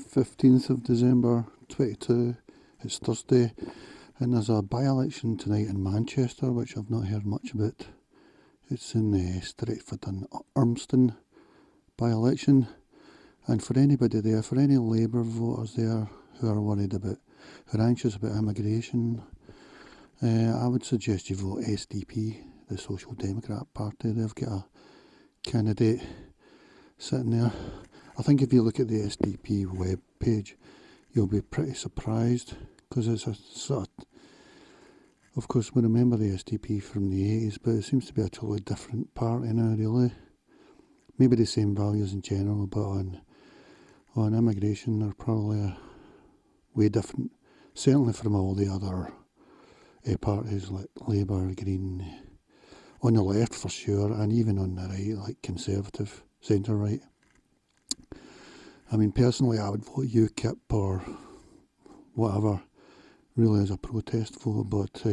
15th of December 22. It's Thursday, and there's a by-election tonight in Manchester, which I've not heard much about. It's in the Stretford and Urmston by-election, and for anybody there, for any Labour voters there who are worried about, who are anxious about immigration, I would suggest you vote SDP, the Social Democrat Party. They've got a candidate sitting there. I think if you look at the SDP web page, you'll be pretty surprised, because it's a sort of course we remember the SDP from the 80s, but it seems to be a totally different party now, really. Maybe the same values in general, but on immigration they're probably way different, certainly from all the other parties like Labour, Green, on the left for sure, and even on the right, like Conservative, centre-right. I mean, personally, I would vote UKIP or whatever, really as a protest vote, but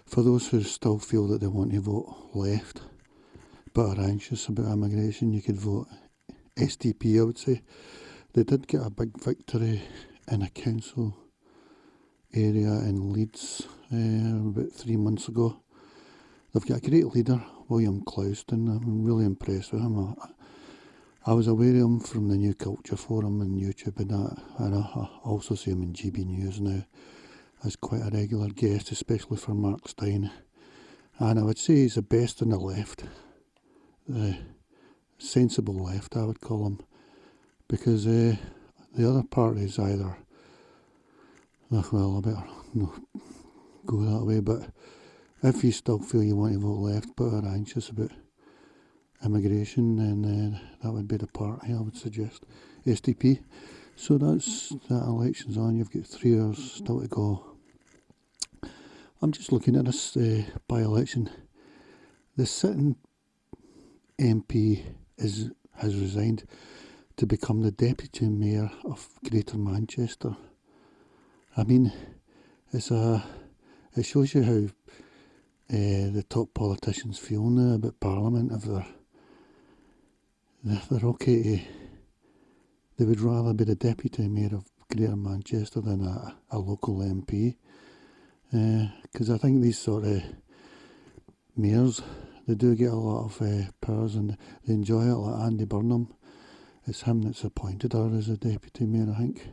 for those who still feel that they want to vote left, but are anxious about immigration, you could vote SDP, I would say. They did get a big victory in a council area in Leeds about 3 months ago. They've got a great leader, William Clouston. I'm really impressed with him. I was aware of him from the New Culture Forum on YouTube and that, and I also see him in GB News now as quite a regular guest, especially for Mark Stein. And I would say he's the best on the left, the sensible left, I would call him, because the other parties either, well, I better not go that way, but if you still feel you want to vote left but are anxious about immigration, then that would be the party I would suggest, SDP. So that election's on. You've got 3 hours still to go. I'm just looking at this by-election. The sitting MP has resigned to become the deputy mayor of Greater Manchester. I mean, it shows you how the top politicians feel now about Parliament. If they're okay to, they would rather be the deputy mayor of Greater Manchester than a local MP, because I think these sort of mayors, they do get a lot of powers and they enjoy it, like Andy Burnham. It's him that's appointed her as a deputy mayor, I think.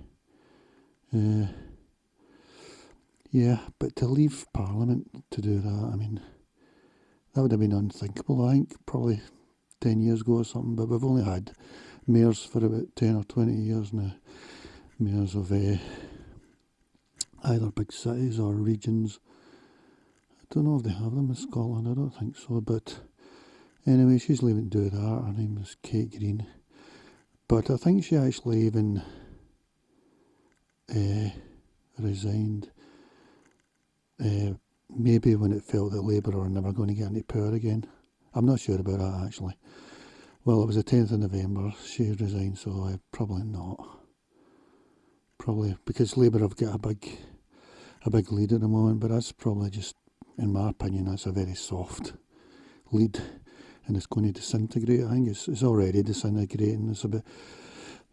Yeah, but to leave Parliament to do that, I mean, that would have been unthinkable, I think, probably 10 years ago or something, but we've only had mayors for about 10 or 20 years now, mayors of either big cities or regions. I don't know if they have them in Scotland, I don't think so, but anyway, she's leaving to do that. Her name is Kate Green, but I think she actually even resigned maybe when it felt that Labour were never going to get into power again. I'm not sure about that, actually. Well, it was the 10th of November she resigned, so probably not. Probably because Labour have got a big lead at the moment, but that's probably just, in my opinion, that's a very soft lead, and it's going to disintegrate. I think it's already disintegrating. It's a bit,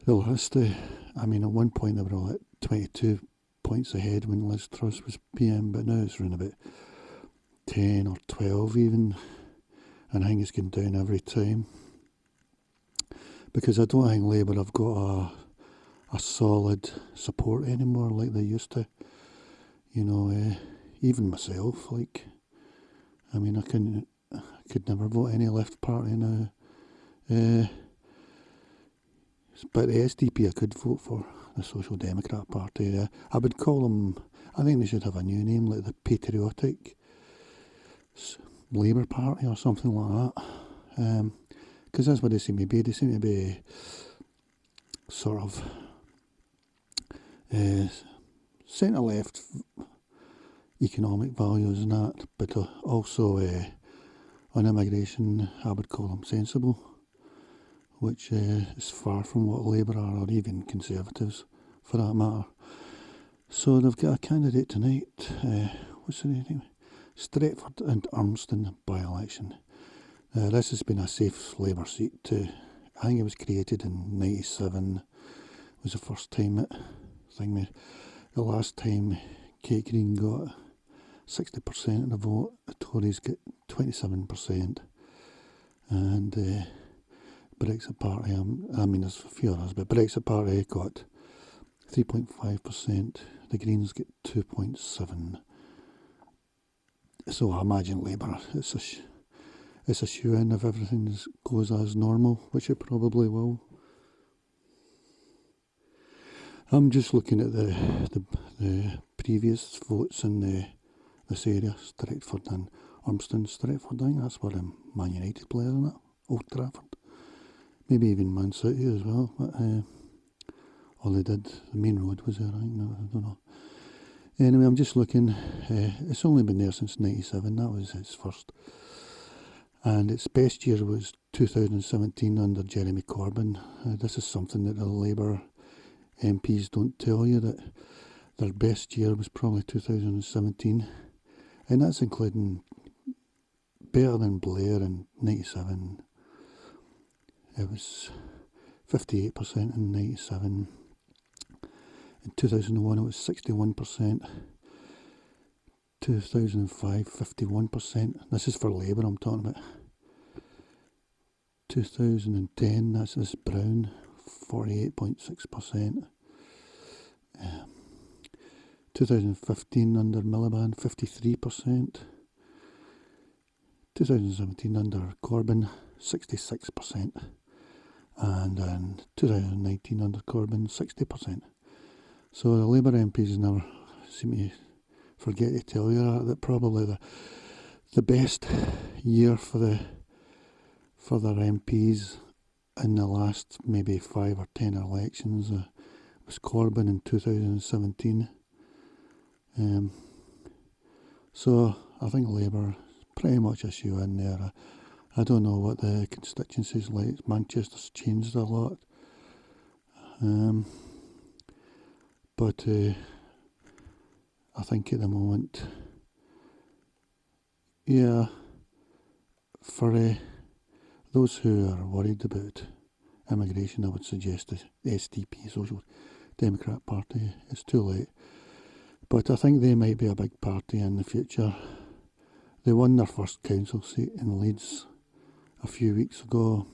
the last, I mean, at one point they were all at 22 points ahead when Liz Truss was PM, but now it's around about 10 or 12 even, and I think it's going down every time, because I don't think Labour have got a solid support anymore like they used to. You know, even myself, like, I mean, I could never vote any left party now. But the SDP I could vote for, the Social Democrat Party. I would call them, I think they should have a new name, like the Patriotic Labour Party or something like that. Because that's what they seem to be. They seem to be sort of centre-left economic values and that, but also on immigration I would call them sensible, which is far from what Labour are, or even Conservatives for that matter. So they've got a candidate tonight, what's the name? Stretford and Urmston by-election. This has been a safe Labour seat. I think it was created in 97 was the first time that the last time Kate Green got 60% of the vote, the Tories get 27%, and Brexit Party, there's a few others, but Brexit Party got 3.5%, the Greens get 2.7%. So I imagine Labour, it's a shoe-in if everything goes as normal, which it probably will. I'm just looking at the previous votes in this area, Stretford and Urmston. Stretford, I think that's where Man United play, isn't it? Old Trafford. Maybe even Man City as well. But, all they did, the main road was there, I think. No, I don't know. Anyway, I'm just looking. It's only been there since 97. That was its first. And its best year was 2017 under Jeremy Corbyn. This is something that the Labour MPs don't tell you, that their best year was probably 2017. And that's including better than Blair in 97. It was 58% in 97. In 2001 it was 61%. 2005, 51%. This is for Labour I'm talking about. 2010, that's this Brown, 48.6%. 2015 under Miliband, 53%. 2017 under Corbyn, 66%. And in 2019 under Corbyn, 60%. So the Labour MPs never seem to forget to tell you that probably the best year for their MPs in the last maybe 5 or 10 elections was Corbyn in 2017. So I think Labour pretty much a shoe in there. I don't know what the constituency's like. Manchester's changed a lot. But I think at the moment, yeah, for those who are worried about immigration, I would suggest the SDP, Social Democrat Party. It's too late. But I think they might be a big party in the future. They won their first council seat in Leeds a few weeks ago.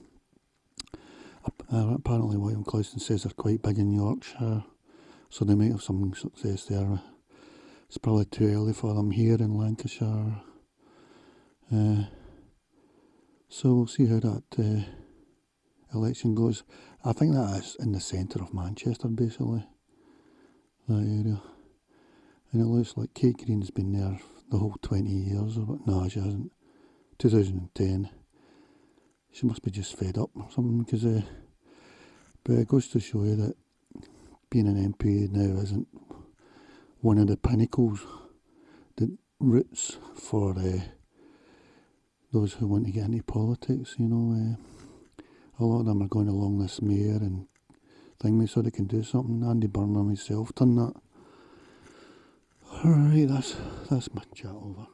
Apparently William Clouston says they're quite big in Yorkshire, so they might have some success there. It's probably too early for them here in Lancashire. So we'll see how that election goes. I think that is in the centre of Manchester, basically, that area. And it looks like Kate Green's been there the whole 20 years or what. No, she hasn't. 2010. She must be just fed up or something, because but it goes to show you that being an MP now isn't one of the pinnacles, the roots for those who want to get into politics. You know, a lot of them are going along this mayor and thing so they can do something. Andy Burnham himself done that. Alright, that's my chat over.